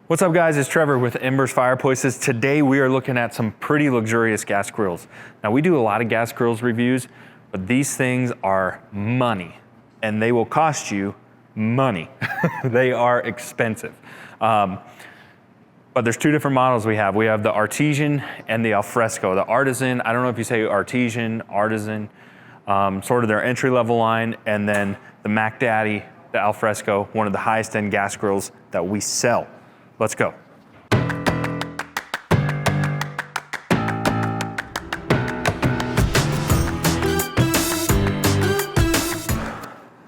What's up guys, it's Trevor with Embers Fireplaces. Today we are looking at some pretty luxurious gas grills. Now we do a lot of gas grills reviews, but these things are money and they will cost you money. They are expensive. But there's two different models we have. We have the Artisan and the Alfresco. The Artisan, I don't know if you say Artisan, sort of their entry-level line, and then the Mac Daddy, the Alfresco, one of the highest end gas grills that we sell. Let's go.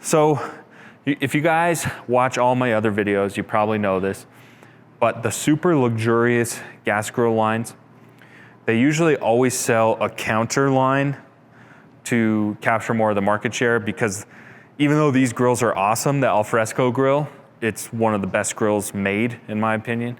So if you guys watch all my other videos, you probably know this, but the super luxurious gas grill lines, they usually always sell a counter line to capture more of the market share, because even though these grills are awesome, the Alfresco grill, it's one of the best grills made, in my opinion.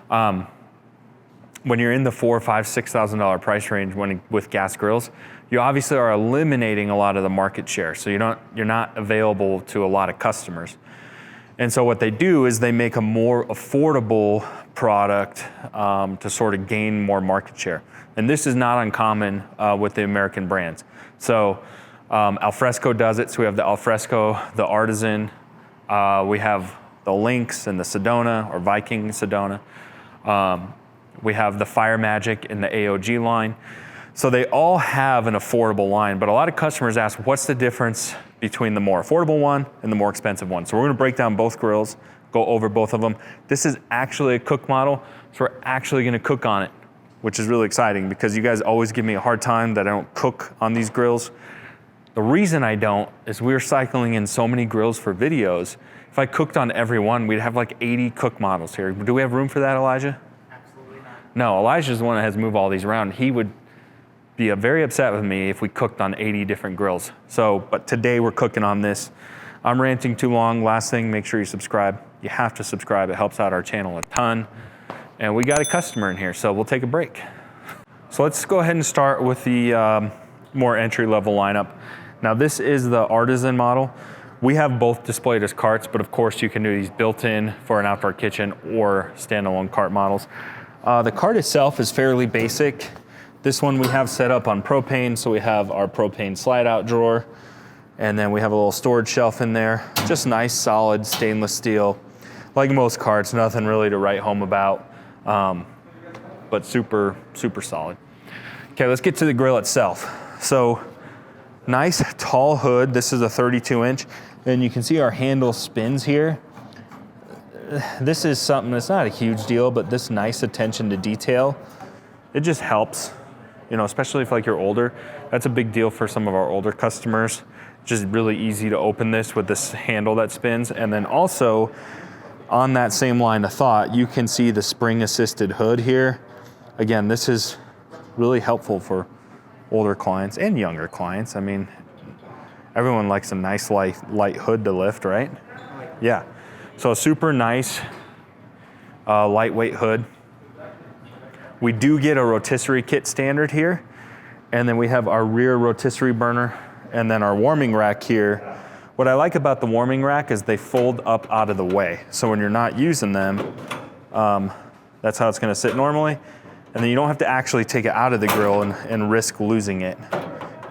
When you're in the $4,000, $5,000, $6,000 price range with gas grills, you obviously are eliminating a lot of the market share. So you're not available to a lot of customers. And so what they do is they make a more affordable product to sort of gain more market share. And this is not uncommon with the American brands. So Alfresco does it. So we have the Alfresco, the Artisan, we have the Lynx and the Sedona, or Viking Sedona. We have the Fire Magic in the AOG line. So they all have an affordable line, but a lot of customers ask, what's the difference between the more affordable one and the more expensive one? So we're gonna break down both grills, go over both of them. This is actually a cook model, so we're actually gonna cook on it, which is really exciting because you guys always give me a hard time that I don't cook on these grills. The reason I don't is we're cycling in so many grills for videos. If I cooked on every one, we'd have like 80 cook models here. Do we have room for that, Elijah? Absolutely not. No, Elijah's the one that has to move all these around. He would be very upset with me if we cooked on 80 different grills. But today we're cooking on this. I'm ranting too long. Last thing, make sure you subscribe. You have to subscribe. It helps out our channel a ton. And we got a customer in here, so we'll take a break. So let's go ahead and start with the more entry-level lineup. Now this is the Artisan model. We have both displayed as carts, but of course you can do these built-in for an outdoor kitchen or standalone cart models. The cart itself is fairly basic. This one we have set up on propane, so we have our propane slide-out drawer, and then we have a little storage shelf in there. Just nice, solid stainless steel. Like most carts, nothing really to write home about, but super, super solid. Okay, let's get to the grill itself. So, nice tall hood. This is a 32-inch, and you can see our handle spins here. This is something that's not a huge deal, but this nice attention to detail, it just helps, you know, especially if like you're older. That's a big deal for some of our older customers. Just really easy to open this with this handle that spins. And then also on that same line of thought, you can see the spring assisted hood here. Again, this is really helpful for older clients and younger clients. I mean, everyone likes a nice light hood to lift, right? Yeah. So a super nice lightweight hood. We do get a rotisserie kit standard here, and then we have our rear rotisserie burner, and then our warming rack here. What I like about the warming rack is they fold up out of the way. So when you're not using them, that's how it's gonna sit normally. And then you don't have to actually take it out of the grill and risk losing it.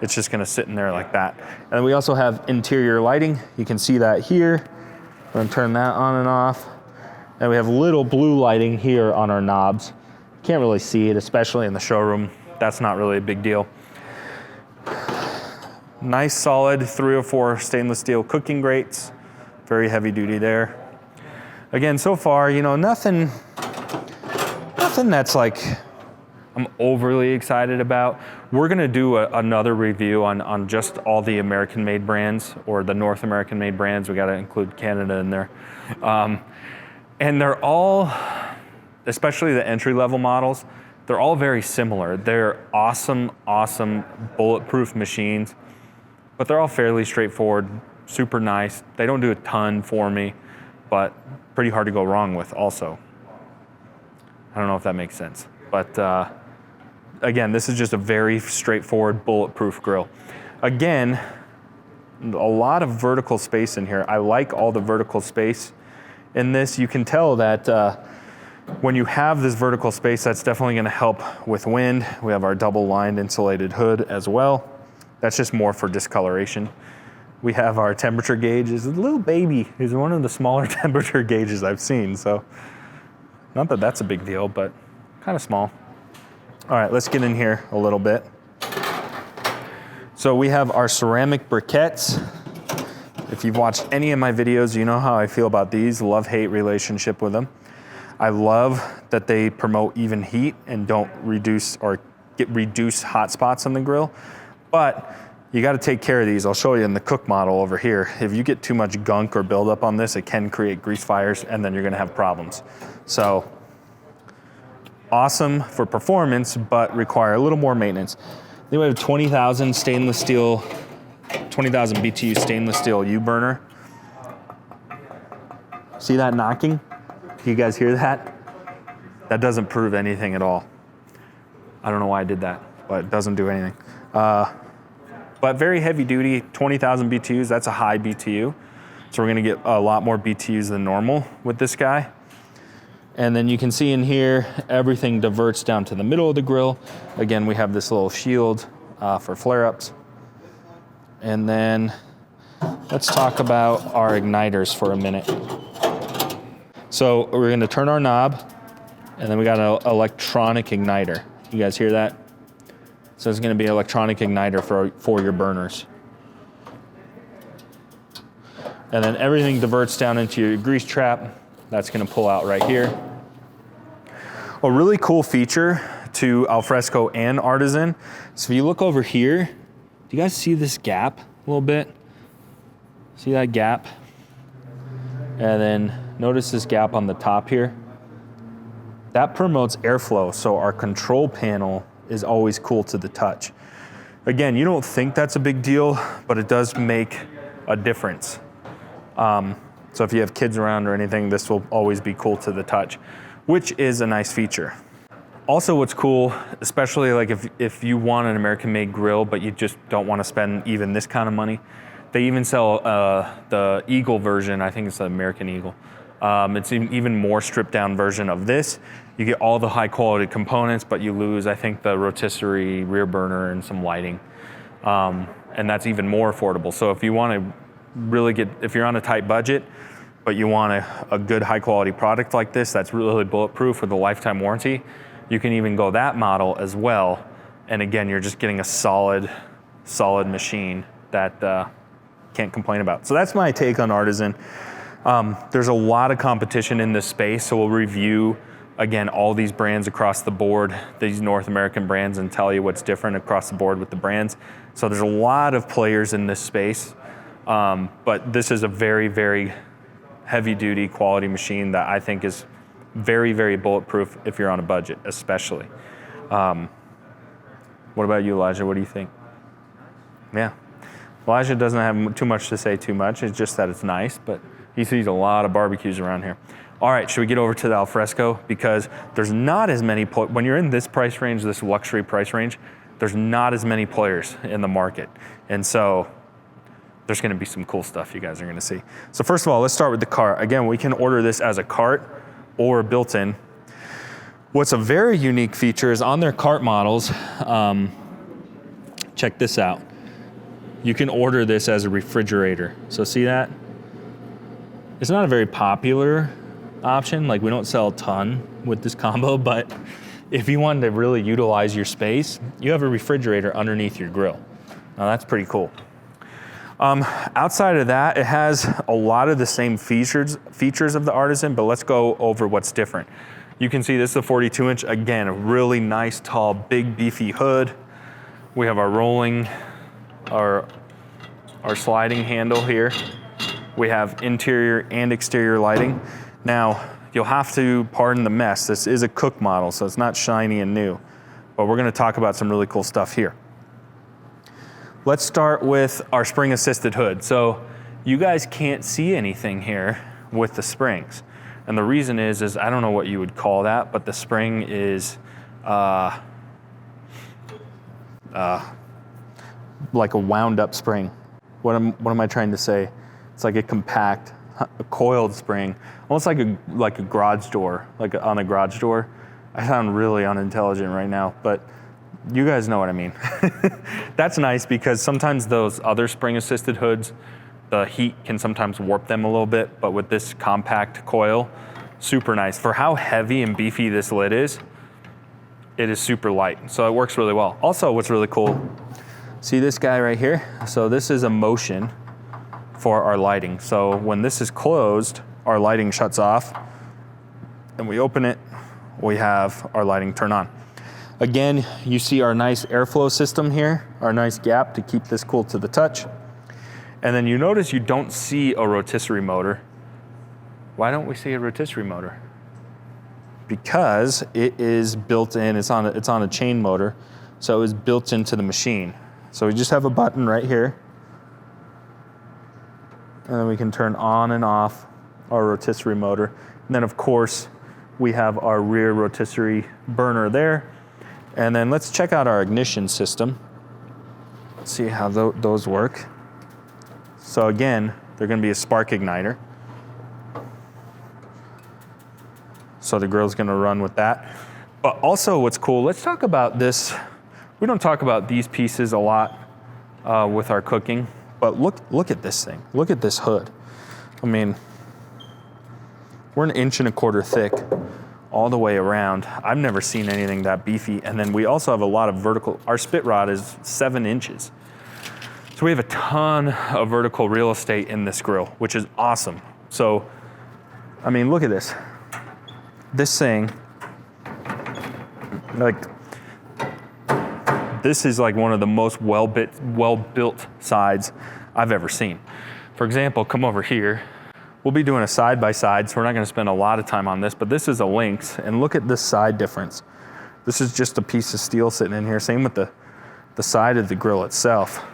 It's just gonna sit in there like that. And then we also have interior lighting. You can see that here. I'm gonna turn that on and off. And we have little blue lighting here on our knobs. Can't really see it, especially in the showroom. That's not really a big deal. Nice solid 304 stainless steel cooking grates. Very heavy duty there. Again, so far, you know, nothing that's like I'm overly excited about. We're gonna do another review on just all the American made brands, or the North American made brands. We gotta include Canada in there. And they're all, especially the entry level models, they're all very similar. They're awesome, awesome bulletproof machines, but they're all fairly straightforward, super nice. They don't do a ton for me, but pretty hard to go wrong with also. I don't know if that makes sense, but again, this is just a very straightforward bulletproof grill. Again, a lot of vertical space in here. I like all the vertical space in this. You can tell that When you have this vertical space, that's definitely gonna help with wind. We have our double lined insulated hood as well. That's just more for discoloration. We have our temperature gauge. It's a little baby. It's one of the smaller temperature gauges I've seen. So not that that's a big deal, but kind of small. All right, let's get in here a little bit. So we have our ceramic briquettes. If you've watched any of my videos, you know how I feel about these. Love-hate relationship with them. I love that they promote even heat and don't reduce hot spots on the grill. But you got to take care of these. I'll show you in the cook model over here. If you get too much gunk or buildup on this, it can create grease fires, and then you're going to have problems. So awesome for performance, but require a little more maintenance. Then we have 20,000 stainless steel, 20,000 BTU stainless steel U-burner. See that knocking? You guys hear that? That doesn't prove anything at all. I don't know why I did that, but it doesn't do anything. But very heavy duty, 20,000 BTUs, that's a high BTU. So we're gonna get a lot more BTUs than normal with this guy. And then you can see in here, everything diverts down to the middle of the grill. Again, we have this little shield for flare-ups. And then let's talk about our igniters for a minute. So we're gonna turn our knob, and then we got an electronic igniter. You guys hear that? So it's gonna be an electronic igniter for your burners. And then everything diverts down into your grease trap. That's gonna pull out right here. A really cool feature to Alfresco and Artisan. So if you look over here, do you guys see this gap a little bit? See that gap? And then notice this gap on the top here. That promotes airflow, so our control panel is always cool to the touch. Again, you don't think that's a big deal, but it does make a difference. So if you have kids around or anything, this will always be cool to the touch, which is a nice feature. Also, what's cool, especially like if you want an American-made grill, but you just don't want to spend even this kind of money, they even sell the Eagle version. I think it's the American Eagle. It's an even more stripped down version of this. You get all the high quality components, but you lose, I think, the rotisserie rear burner and some lighting. And that's even more affordable. So if you want to really if you're on a tight budget, but you want a good high quality product like this, that's really bulletproof with a lifetime warranty, you can even go that model as well. And again, you're just getting a solid machine that can't complain about. So that's my take on Artisan. There's a lot of competition in this space, so we'll review, again, all these brands across the board, these North American brands, and tell you what's different across the board with the brands. So there's a lot of players in this space, but this is a very, very heavy-duty quality machine that I think is very, very bulletproof if you're on a budget, especially. What about you, Elijah? What do you think? Yeah. Elijah doesn't have too much to say too much. It's just that it's nice, but he sees a lot of barbecues around here. All right, should we get over to the Alfresco? Because there's not as many, when you're in this price range, this luxury price range, there's not as many players in the market. And so there's gonna be some cool stuff you guys are gonna see. So first of all, let's start with the cart. Again, we can order this as a cart or built-in. What's a very unique feature is on their cart models, check this out. You can order this as a refrigerator. So see that? It's not a very popular option. Like, we don't sell a ton with this combo, but if you wanted to really utilize your space, you have a refrigerator underneath your grill. Now that's pretty cool. Outside of that, it has a lot of the same features of the Artisan, but let's go over what's different. You can see this is a 42-inch, again, a really nice, tall, big, beefy hood. We have our rolling, our sliding handle here. We have interior and exterior lighting. Now, you'll have to pardon the mess. This is a cook model, so it's not shiny and new, but we're gonna talk about some really cool stuff here. Let's start with our spring assisted hood. So you guys can't see anything here with the springs. And the reason is I don't know what you would call that, but the spring is like a wound up spring. What am I trying to say? It's like a compact a coiled spring, almost like a garage door, like on a garage door. I sound really unintelligent right now, but you guys know what I mean. That's nice because sometimes those other spring-assisted hoods, the heat can sometimes warp them a little bit, but with this compact coil, super nice. For how heavy and beefy this lid is, it is super light, so it works really well. Also, what's really cool, see this guy right here? So this is a motion for our lighting. So when this is closed, our lighting shuts off, and we open it, we have our lighting turn on. Again, you see our nice airflow system here, our nice gap to keep this cool to the touch. And then you notice you don't see a rotisserie motor. Why don't we see a rotisserie motor? Because it is built in, it's on a chain motor, so it was built into the machine. So we just have a button right here, and then we can turn on and off our rotisserie motor. And then of course, we have our rear rotisserie burner there. And then let's check out our ignition system. Let's see how those work. So again, they're gonna be a spark igniter. So the grill's gonna run with that. But also what's cool, let's talk about this. We don't talk about these pieces a lot with our cooking, but look at this thing. Look at this hood. I mean, we're 1.25 inches thick all the way around. I've never seen anything that beefy. And then we also have a lot of vertical, our spit rod is 7 inches. So we have a ton of vertical real estate in this grill, which is awesome. So, I mean, look at this. This thing, like, this is like one of the most well-built sides I've ever seen. For example, come over here. We'll be doing a side-by-side, so we're not gonna spend a lot of time on this, but this is a Lynx, and look at this side difference. This is just a piece of steel sitting in here. Same with the side of the grill itself.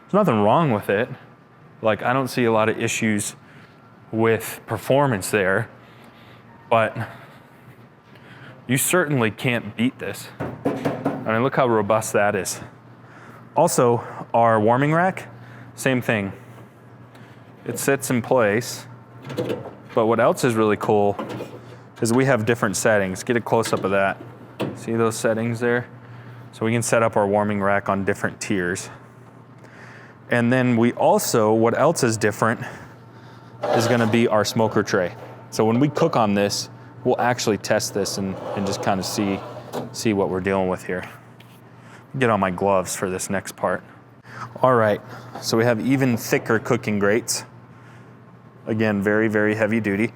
There's nothing wrong with it. Like, I don't see a lot of issues with performance there, but you certainly can't beat this. I mean, look how robust that is. Also, our warming rack, same thing. It sits in place, but what else is really cool is we have different settings. Get a close-up of that. See those settings there? So we can set up our warming rack on different tiers. And then we also, what else is different is gonna be our smoker tray. So when we cook on this, we'll actually test this and just kind of see what we're dealing with here. Get on my gloves for this next part. All right, so we have even thicker cooking grates. Again, very, very heavy duty.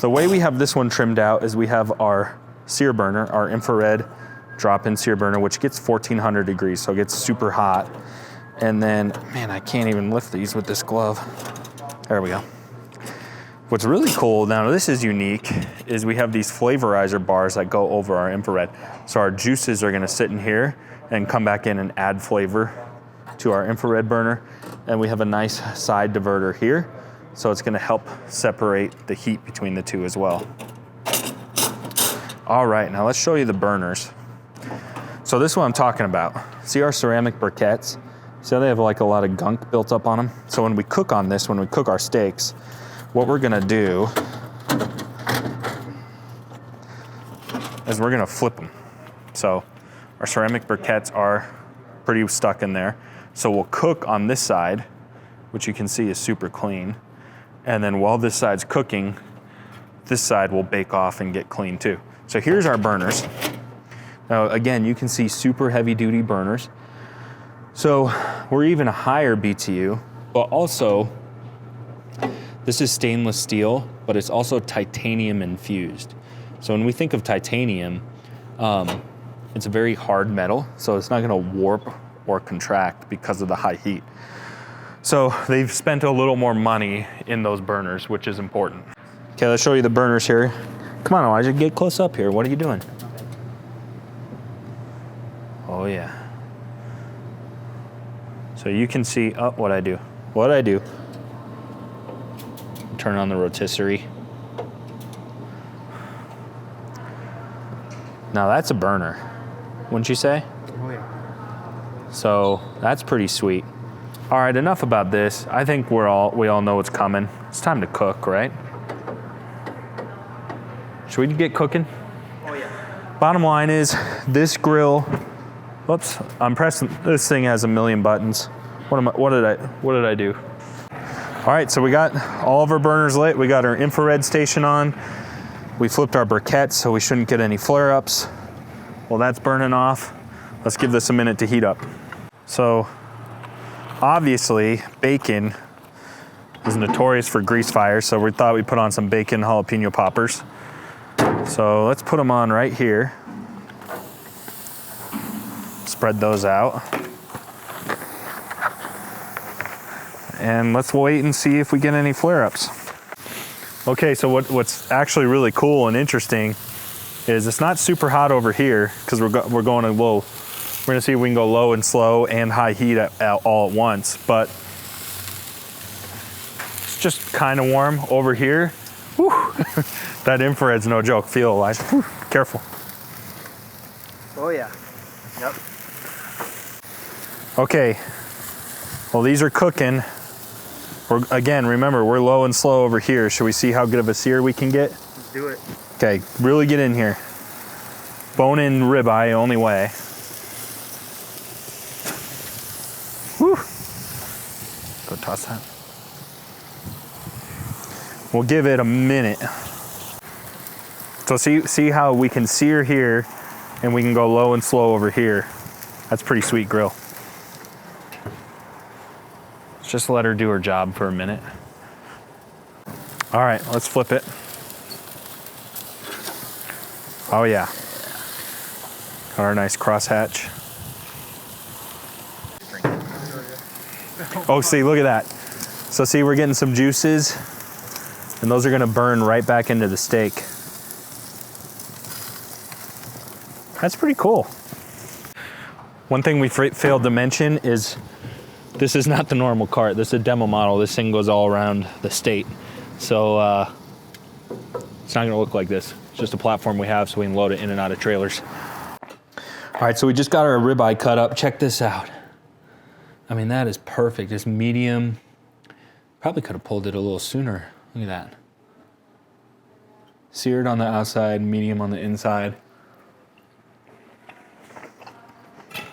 The way we have this one trimmed out is we have our sear burner, our infrared drop-in sear burner, which gets 1400 degrees, so it gets super hot. And then, man, I can't even lift these with this glove. There we go. What's really cool, now this is unique, is we have these flavorizer bars that go over our infrared. So our juices are gonna sit in here and come back in and add flavor to our infrared burner. And we have a nice side diverter here. So it's gonna help separate the heat between the two as well. All right, now let's show you the burners. So this is what I'm talking about. See our ceramic briquettes? See how they have like a lot of gunk built up on them? So when we cook on this, when we cook our steaks, what we're gonna do is we're gonna flip them. So our ceramic briquettes are pretty stuck in there. So we'll cook on this side, which you can see is super clean. And then while this side's cooking, this side will bake off and get clean too. So here's our burners. Now again, you can see super heavy duty burners. So we're even a higher BTU, but also this is stainless steel, but it's also titanium infused. So when we think of titanium, it's a very hard metal, so it's not gonna warp or contract because of the high heat. So they've spent a little more money in those burners, which is important. Okay, let's show you the burners here. Come on, Elijah, get close up here. What are you doing? Oh yeah. So you can see, oh, what I do. Turn on the rotisserie. Now that's a burner, wouldn't you say? Oh yeah. So that's pretty sweet. All right, enough about this. I think we all know what's coming. It's time to cook, right? Should we get cooking? Oh yeah. Bottom line is this grill, whoops, I'm pressing, this thing has a million buttons. What did I do? All right, so we got all of our burners lit. We got our infrared station on. We flipped our briquettes so we shouldn't get any flare-ups. Well, that's burning off. Let's give this a minute to heat up. So obviously bacon is notorious for grease fires, so we thought we'd put on some bacon jalapeno poppers. So let's put them on right here. Spread those out. And let's wait and see if we get any flare-ups. Okay, so what's actually really cool and interesting is it's not super hot over here because we're going to low. We're gonna see if we can go low and slow and high heat all at once, but it's just kind of warm over here. Whew. That infrared's no joke. Feel alive. Whew. Careful. Oh yeah. Yep. Okay. Well, these are cooking. Again, remember, we're low and slow over here. Should we see how good of a sear we can get? Let's do it. Okay, really get in here. Bone-in ribeye, only way. Whew. Go toss that. We'll give it a minute. So see how we can sear here and we can go low and slow over here. That's pretty sweet grill. Let's just let her do her job for a minute. All right, let's flip it. Oh yeah. Got our nice crosshatch. Oh, see, look at that. So see, we're getting some juices and those are gonna burn right back into the steak. That's pretty cool. One thing we failed to mention is this is not the normal cart. This is a demo model. This thing goes all around the state. So it's not gonna look like this. It's just a platform we have so we can load it in and out of trailers. All right, so we just got our ribeye cut up. Check this out. I mean, that is perfect. It's medium. Probably could have pulled it a little sooner. Look at that. Seared on the outside, medium on the inside.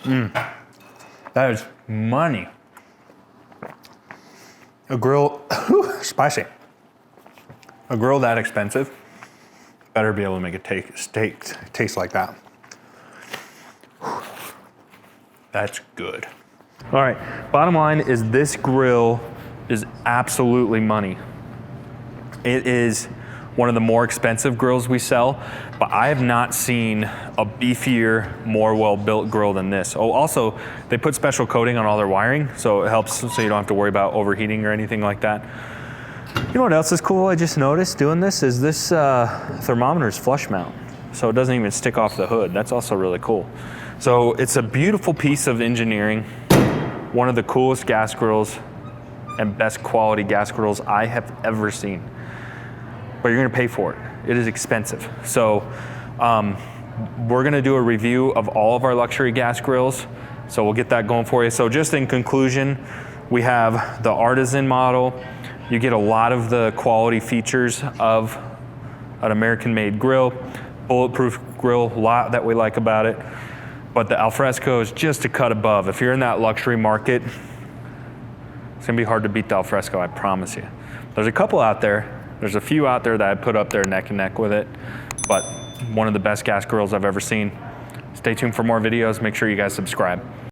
That is money. A grill, spicy. A grill that expensive better be able to make a steak taste like that. That's good. All right, bottom line is this grill is absolutely money. It is one of the more expensive grills we sell, but I have not seen a beefier, more well-built grill than this. Oh, also, they put special coating on all their wiring, so it helps so you don't have to worry about overheating or anything like that. You know what else is cool I just noticed doing this is this thermometer's flush mount, so it doesn't even stick off the hood. That's also really cool. So it's a beautiful piece of engineering, one of the coolest gas grills and best quality gas grills I have ever seen. But you're gonna pay for it. It is expensive. So we're gonna do a review of all of our luxury gas grills. So we'll get that going for you. So just in conclusion, we have the Artisan model. You get a lot of the quality features of an American-made grill, bulletproof grill, a lot that we like about it. But the Alfresco is just a cut above. If you're in that luxury market, it's gonna be hard to beat the Alfresco, I promise you. There's a couple out there. There's a few out there that I put up there neck and neck with it, but one of the best gas grills I've ever seen. Stay tuned for more videos. Make sure you guys subscribe.